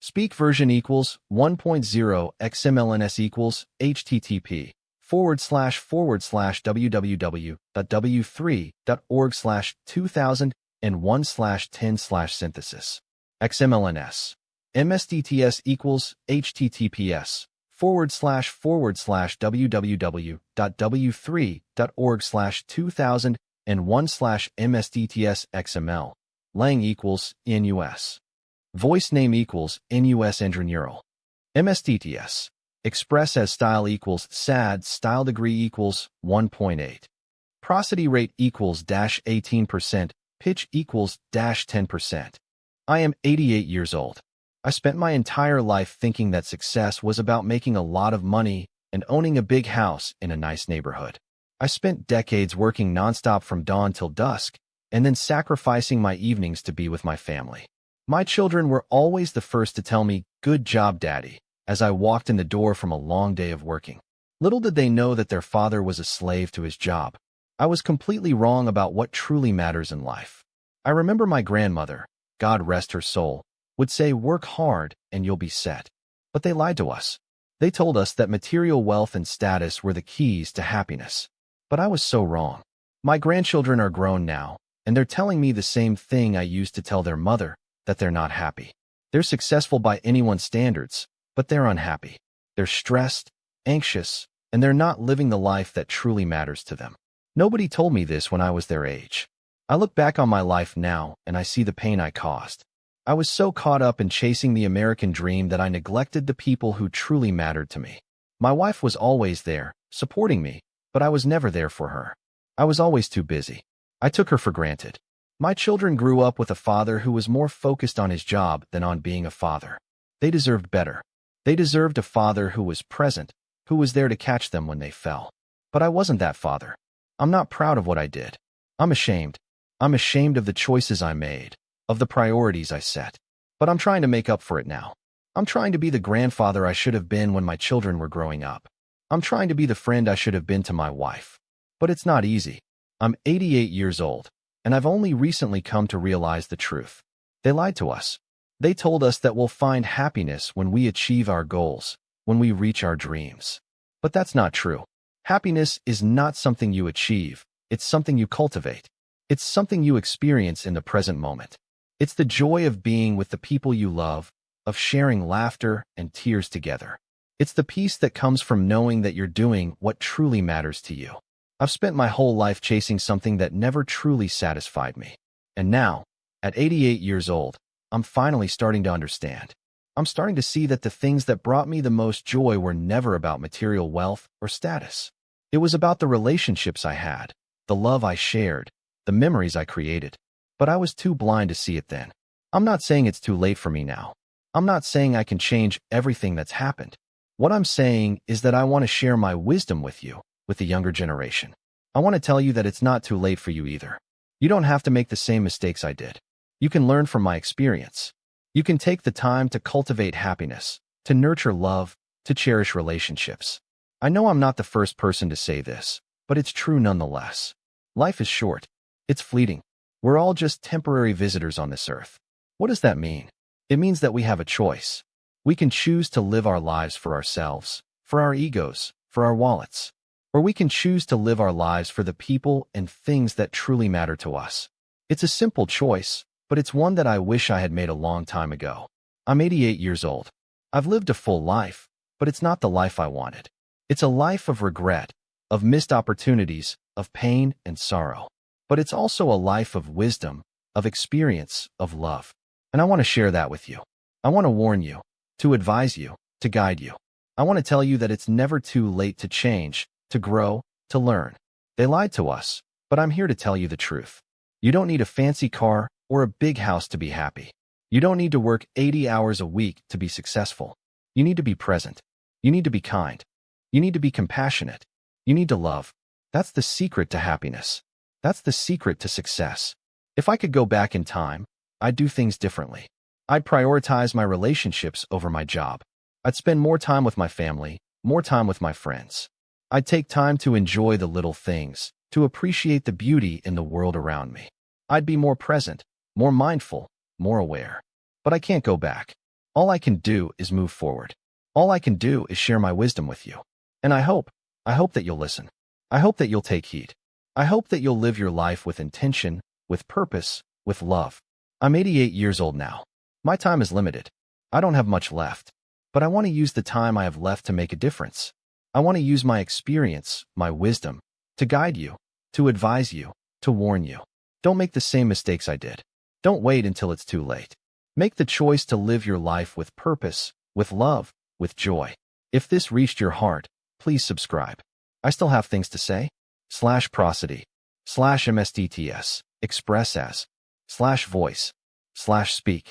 Speak version equals 1.0 XMLNS equals http://www.w3.org/2001/10/synthesis. XMLNS. MSDTS equals https://www.w3.org/2001/MSDTS Lang equals NUS. Voice name equals NUS Neural. MSDTS. Express as style equals SAD. Style degree equals 1.8. Prosody rate equals -18%. Pitch equals -10%. I am 88 years old. I spent my entire life thinking that success was about making a lot of money and owning a big house in a nice neighborhood. I spent decades working nonstop from dawn till dusk, and then sacrificing my evenings to be with my family. My children were always the first to tell me, "Good job, Daddy," as I walked in the door from a long day of working. Little did they know that their father was a slave to his job. I was completely wrong about what truly matters in life. I remember my grandmother, God rest her soul, would say, "Work hard and you'll be set." But they lied to us. They told us that material wealth and status were the keys to happiness. But I was so wrong. My grandchildren are grown now, and they're telling me the same thing I used to tell their mother, that they're not happy. They're successful by anyone's standards, but they're unhappy. They're stressed, anxious, and they're not living the life that truly matters to them. Nobody told me this when I was their age. I look back on my life now, and I see the pain I caused. I was so caught up in chasing the American dream that I neglected the people who truly mattered to me. My wife was always there, supporting me, but I was never there for her. I was always too busy. I took her for granted. My children grew up with a father who was more focused on his job than on being a father. They deserved better. They deserved a father who was present, who was there to catch them when they fell. But I wasn't that father. I'm not proud of what I did. I'm ashamed. I'm ashamed of the choices I made, of the priorities I set. But I'm trying to make up for it now. I'm trying to be the grandfather I should have been when my children were growing up. I'm trying to be the friend I should have been to my wife. But it's not easy. I'm 88 years old, and I've only recently come to realize the truth. They lied to us. They told us that we'll find happiness when we achieve our goals, when we reach our dreams. But that's not true. Happiness is not something you achieve. It's something you cultivate. It's something you experience in the present moment. It's the joy of being with the people you love, of sharing laughter and tears together. It's the peace that comes from knowing that you're doing what truly matters to you. I've spent my whole life chasing something that never truly satisfied me. And now, at 88 years old, I'm finally starting to understand. I'm starting to see that the things that brought me the most joy were never about material wealth or status. It was about the relationships I had, the love I shared, the memories I created. But I was too blind to see it then. I'm not saying it's too late for me now. I'm not saying I can change everything that's happened. What I'm saying is that I want to share my wisdom with you, with the younger generation. I want to tell you that it's not too late for you either. You don't have to make the same mistakes I did. You can learn from my experience. You can take the time to cultivate happiness, to nurture love, to cherish relationships. I know I'm not the first person to say this, but it's true nonetheless. Life is short. It's fleeting. We're all just temporary visitors on this earth. What does that mean? It means that we have a choice. We can choose to live our lives for ourselves, for our egos, for our wallets. Or we can choose to live our lives for the people and things that truly matter to us. It's a simple choice, but it's one that I wish I had made a long time ago. I'm 88 years old. I've lived a full life, but it's not the life I wanted. It's a life of regret, of missed opportunities, of pain and sorrow. But it's also a life of wisdom, of experience, of love. And I want to share that with you. I want to warn you, to advise you, to guide you. I want to tell you that it's never too late to change, to grow, to learn. They lied to us, but I'm here to tell you the truth. You don't need a fancy car or a big house to be happy. You don't need to work 80 hours a week to be successful. You need to be present. You need to be kind. You need to be compassionate. You need to love. That's the secret to happiness. That's the secret to success. If I could go back in time, I'd do things differently. I'd prioritize my relationships over my job. I'd spend more time with my family, more time with my friends. I'd take time to enjoy the little things, to appreciate the beauty in the world around me. I'd be more present, more mindful, more aware. But I can't go back. All I can do is move forward. All I can do is share my wisdom with you. And I hope that you'll listen. I hope that you'll take heed. I hope that you'll live your life with intention, with purpose, with love. I'm 88 years old now. My time is limited. I don't have much left. But I want to use the time I have left to make a difference. I want to use my experience, my wisdom, to guide you, to advise you, to warn you. Don't make the same mistakes I did. Don't wait until it's too late. Make the choice to live your life with purpose, with love, with joy. If this reached your heart, please subscribe. I still have things to say. /prosody, /mstts, express as, /voice, /speak.